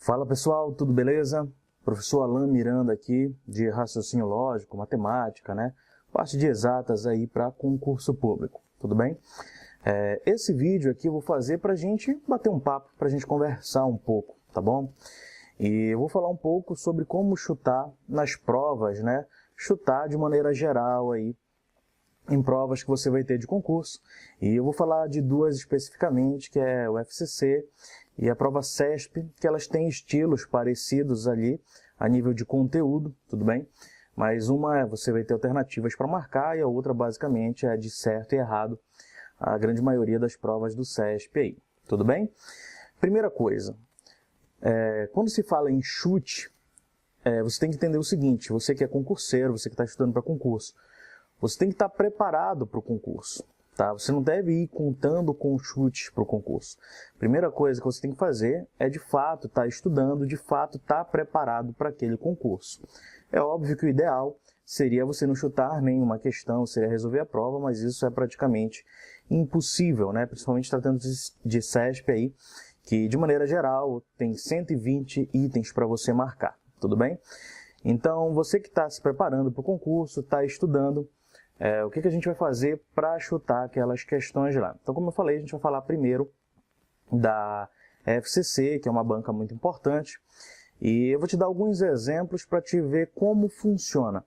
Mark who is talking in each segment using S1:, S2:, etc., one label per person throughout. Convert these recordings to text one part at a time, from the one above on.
S1: Fala pessoal, tudo beleza? Professor Alan Miranda aqui, de raciocínio lógico, matemática, né? Parte de exatas aí para concurso público, tudo bem? Esse vídeo aqui eu vou fazer para a gente bater um papo, para a gente conversar um pouco, tá bom? E eu vou falar um pouco sobre como chutar nas provas, né? Chutar de maneira geral aí, em provas que você vai ter de concurso. E eu vou falar de duas especificamente, que é o FCC e a prova CESP, que elas têm estilos parecidos ali a nível de conteúdo, tudo bem? Mas uma você vai ter alternativas para marcar e a outra basicamente é de certo e errado, a grande maioria das provas do CESP aí, tudo bem? Primeira coisa, quando se fala em chute, você tem que entender o seguinte: você que é concurseiro, você que está estudando para concurso, você tem que estar preparado para o concurso, tá? Você não deve ir contando com chutes para o concurso. Primeira coisa que você tem que fazer é, de fato, estar estudando, de fato, estar preparado para aquele concurso. É óbvio que o ideal seria você não chutar nenhuma questão, seria resolver a prova, mas isso é praticamente impossível, né? Principalmente tratando de CESP aí, que, de maneira geral, tem 120 itens para você marcar, tudo bem? Então, você que está se preparando para o concurso, está estudando, o que a gente vai fazer para chutar aquelas questões lá? Então, como eu falei, a gente vai falar primeiro da FCC, que é uma banca muito importante, e eu vou te dar alguns exemplos para te ver como funciona.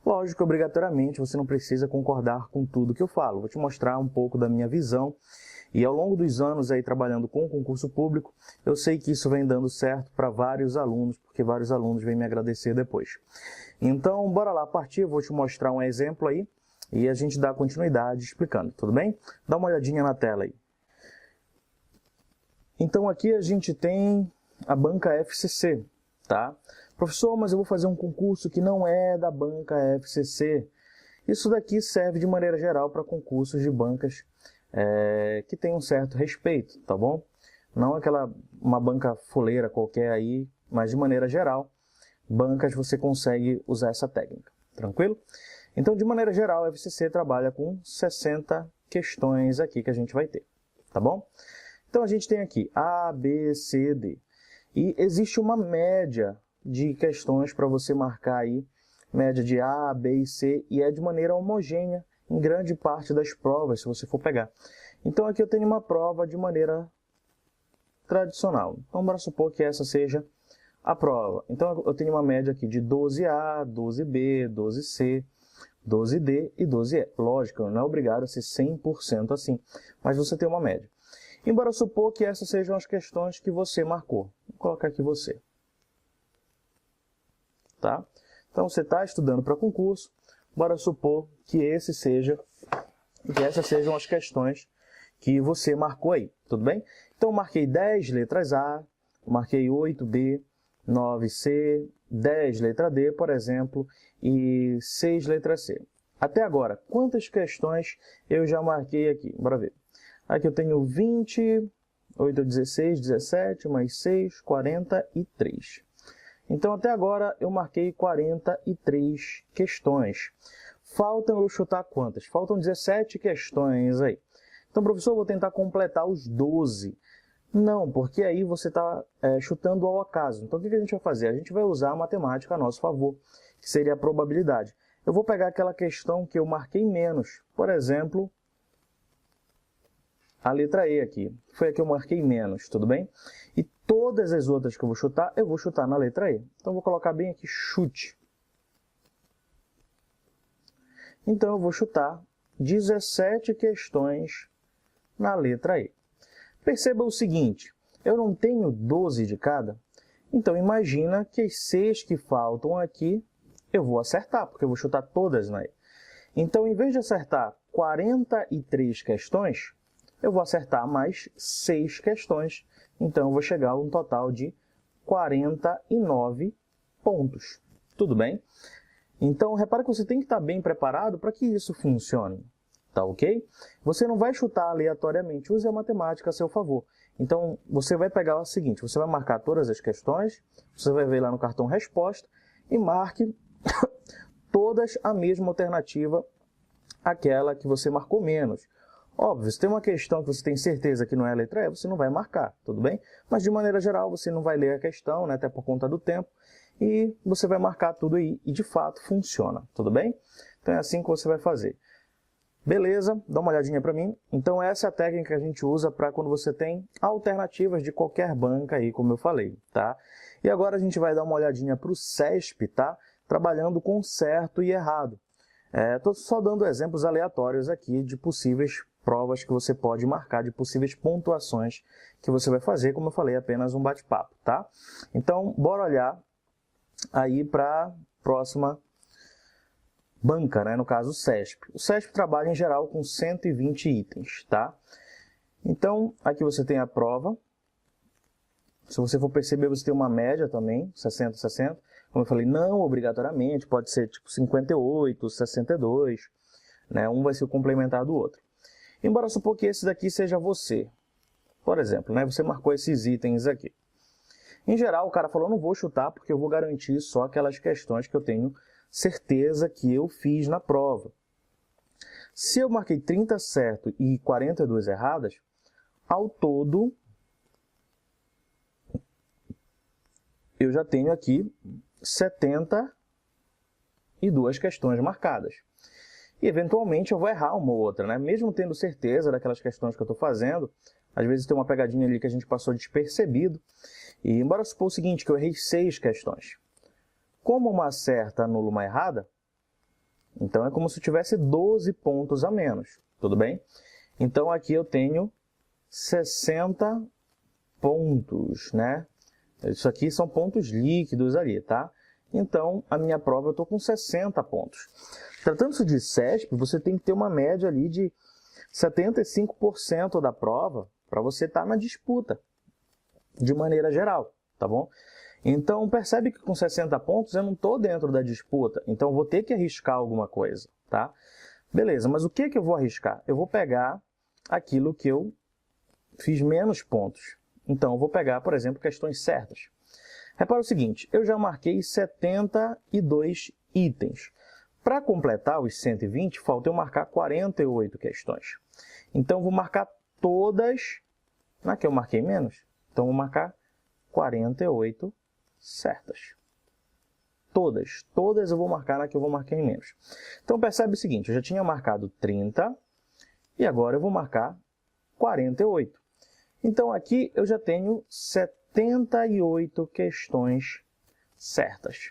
S1: Lógico que, obrigatoriamente, você não precisa concordar com tudo que eu falo. Vou te mostrar um pouco da minha visão, e ao longo dos anos aí trabalhando com concurso público, eu sei que isso vem dando certo para vários alunos, porque vários alunos vêm me agradecer depois. Então, bora lá partir, eu vou te mostrar um exemplo aí, e a gente dá continuidade explicando, tudo bem? Dá uma olhadinha na tela aí. Então aqui a gente tem a banca FCC, tá? Professor, mas eu vou fazer um concurso que não é da banca FCC. Isso daqui serve de maneira geral para concursos de bancas que tem um certo respeito, tá bom? Não uma banca fuleira qualquer aí, mas de maneira geral, bancas você consegue usar essa técnica, tranquilo? Então, de maneira geral, a FCC trabalha com 60 questões aqui que a gente vai ter, tá bom? Então, a gente tem aqui A, B, C, D. E existe uma média de questões para você marcar aí, média de A, B e C, e é de maneira homogênea em grande parte das provas, se você for pegar. Então, aqui eu tenho uma prova de maneira tradicional. Então, bora supor que essa seja a prova. Então, eu tenho uma média aqui de 12A, 12B, 12C, 12D e 12E. Lógico, não é obrigado a ser 100% assim, mas você tem uma média. Embora supor que essas sejam as questões que você marcou. Vou colocar aqui você. Tá? Então, você está estudando para concurso, bora supor que essas sejam as questões que você marcou aí, tudo bem? Então, eu marquei 10 letras A, marquei 8B, 9C, 10 letra D, por exemplo, e 6 letra C. Até agora, quantas questões eu já marquei aqui? Bora ver. Aqui eu tenho 20, 8, 16, 17, mais 6, 43. Então, até agora, eu marquei 43 questões. Faltam eu chutar quantas? Faltam 17 questões aí. Então, professor, eu vou tentar completar os 12. Não, porque aí você está chutando ao acaso. Então, o que a gente vai fazer? A gente vai usar a matemática a nosso favor, que seria a probabilidade. Eu vou pegar aquela questão que eu marquei menos. Por exemplo, a letra E aqui. Foi a que eu marquei menos, tudo bem? E todas as outras que eu vou chutar na letra E. Então, eu vou colocar bem aqui, chute. Então, eu vou chutar 17 questões na letra E. Perceba o seguinte, eu não tenho 12 de cada, então imagina que as 6 que faltam aqui, eu vou acertar, porque eu vou chutar todas na E. Então, em vez de acertar 43 questões, eu vou acertar mais 6 questões, então eu vou chegar a um total de 49 pontos. Tudo bem? Então, repara que você tem que estar bem preparado para que isso funcione. Tá ok? Você não vai chutar aleatoriamente, use a matemática a seu favor. Então, você vai pegar o seguinte, você vai marcar todas as questões, você vai ver lá no cartão resposta e marque todas a mesma alternativa, aquela que você marcou menos. Óbvio, se tem uma questão que você tem certeza que não é a letra E, você não vai marcar, tudo bem? Mas de maneira geral, você não vai ler a questão, né, até por conta do tempo, e você vai marcar tudo aí, e de fato funciona, tudo bem? Então é assim que você vai fazer. Beleza, dá uma olhadinha para mim. Então essa é a técnica que a gente usa para quando você tem alternativas de qualquer banca aí, como eu falei, tá? E agora a gente vai dar uma olhadinha para o CESP, tá? Trabalhando com certo e errado. Estou só dando exemplos aleatórios aqui de possíveis provas que você pode marcar, de possíveis pontuações que você vai fazer, como eu falei, apenas um bate-papo, tá? Então, bora olhar aí para a próxima banca, né? No caso o CESP. O CESP trabalha em geral com 120 itens, tá? Então, aqui você tem a prova. Se você for perceber, você tem uma média também, 60, 60. Como eu falei, não obrigatoriamente, pode ser tipo 58, 62, né? Um vai ser o complementar do outro. Embora supor que esse daqui seja você. Por exemplo, né? Você marcou esses itens aqui. Em geral, o cara falou, não vou chutar porque eu vou garantir só aquelas questões que eu tenho certeza que eu fiz na prova. Se eu marquei 30 certo e 42 erradas, ao todo, eu já tenho aqui 72 questões marcadas. E, eventualmente, eu vou errar uma ou outra, né? Mesmo tendo certeza daquelas questões que eu estou fazendo, às vezes tem uma pegadinha ali que a gente passou despercebido. E, embora supor o seguinte, que eu errei 6 questões. Como uma certa anula uma errada, então é como se eu tivesse 12 pontos a menos, tudo bem? Então aqui eu tenho 60 pontos, né? Isso aqui são pontos líquidos ali, tá? Então a minha prova eu estou com 60 pontos. Tratando-se de CESP, você tem que ter uma média ali de 75% da prova para você estar na disputa, de maneira geral, tá bom? Então, percebe que com 60 pontos eu não estou dentro da disputa, então eu vou ter que arriscar alguma coisa, tá? Beleza, mas o que eu vou arriscar? Eu vou pegar aquilo que eu fiz menos pontos. Então, eu vou pegar, por exemplo, questões certas. Repara o seguinte, eu já marquei 72 itens. Para completar os 120, falta eu marcar 48 questões. Então, eu vou marcar todas na que eu marquei menos. Então, eu vou marcar 48 certas. Todas eu vou marcar na que eu vou marcar em menos. Então percebe o seguinte, eu já tinha marcado 30 e agora eu vou marcar 48. Então aqui eu já tenho 78 questões certas.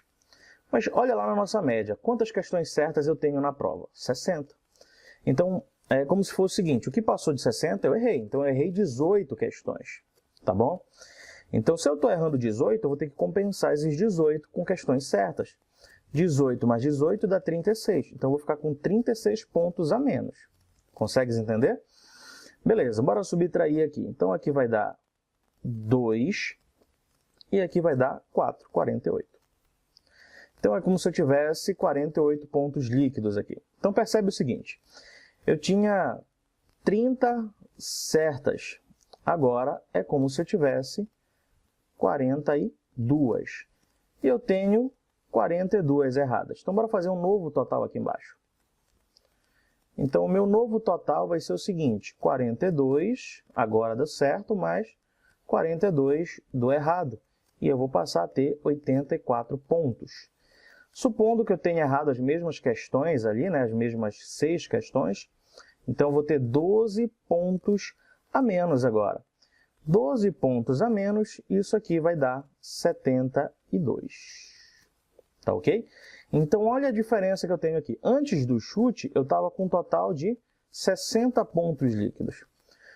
S1: Mas olha lá na nossa média, quantas questões certas eu tenho na prova? 60. Então é como se fosse o seguinte, o que passou de 60 eu errei, então eu errei 18 questões, tá bom? Então, se eu estou errando 18, eu vou ter que compensar esses 18 com questões certas. 18 mais 18 dá 36. Então, eu vou ficar com 36 pontos a menos. Consegues entender? Beleza, bora subtrair aqui. Então, aqui vai dar 2 e aqui vai dar 4, 48. Então, é como se eu tivesse 48 pontos líquidos aqui. Então, percebe o seguinte. Eu tinha 30 certas. Agora, é como se eu tivesse 42. E eu tenho 42 erradas. Então, bora fazer um novo total aqui embaixo. Então, o meu novo total vai ser o seguinte, 42, agora do certo, mais 42 do errado. E eu vou passar a ter 84 pontos. Supondo que eu tenha errado as mesmas questões ali, né, as mesmas 6 questões, então eu vou ter 12 pontos a menos agora. 12 pontos a menos, isso aqui vai dar 72. Tá ok? Então, olha a diferença que eu tenho aqui. Antes do chute, eu estava com um total de 60 pontos líquidos.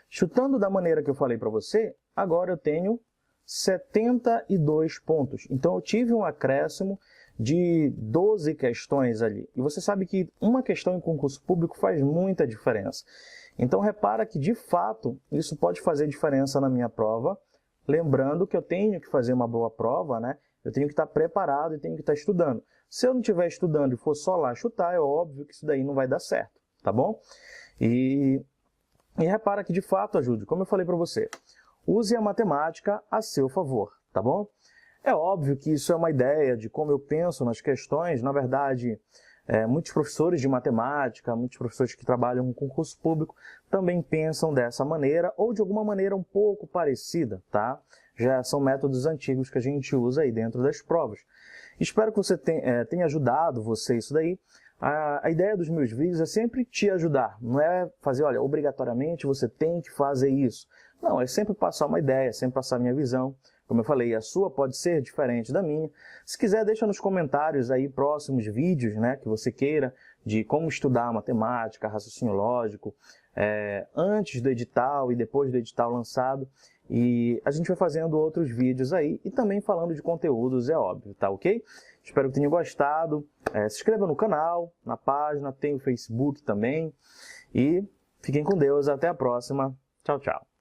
S1: Chutando da maneira que eu falei para você, agora eu tenho 72 pontos. Então, eu tive um acréscimo de 12 questões ali. E você sabe que uma questão em concurso público faz muita diferença. Então, repara que, de fato, isso pode fazer diferença na minha prova. Lembrando que eu tenho que fazer uma boa prova, né? Eu tenho que estar preparado e tenho que estar estudando. Se eu não estiver estudando e for só lá chutar, é óbvio que isso daí não vai dar certo, tá bom? E repara que, de fato, ajude, como eu falei para você, use a matemática a seu favor, tá bom? É óbvio que isso é uma ideia de como eu penso nas questões, na verdade, Muitos professores de matemática, muitos professores que trabalham com concurso público também pensam dessa maneira ou de alguma maneira um pouco parecida, tá? Já são métodos antigos que a gente usa aí dentro das provas. Espero que você tenha ajudado você isso daí. A ideia dos meus vídeos é sempre te ajudar, não é fazer, olha, obrigatoriamente você tem que fazer isso. Não, é sempre passar uma ideia, sempre passar a minha visão. Como eu falei, a sua pode ser diferente da minha. Se quiser, deixa nos comentários aí próximos vídeos, né, que você queira, de como estudar matemática, raciocínio lógico, antes do edital e depois do edital lançado. E a gente vai fazendo outros vídeos aí e também falando de conteúdos, é óbvio, tá ok? Espero que tenham gostado. Se inscreva no canal, na página, tem o Facebook também. E fiquem com Deus, até a próxima. Tchau, tchau.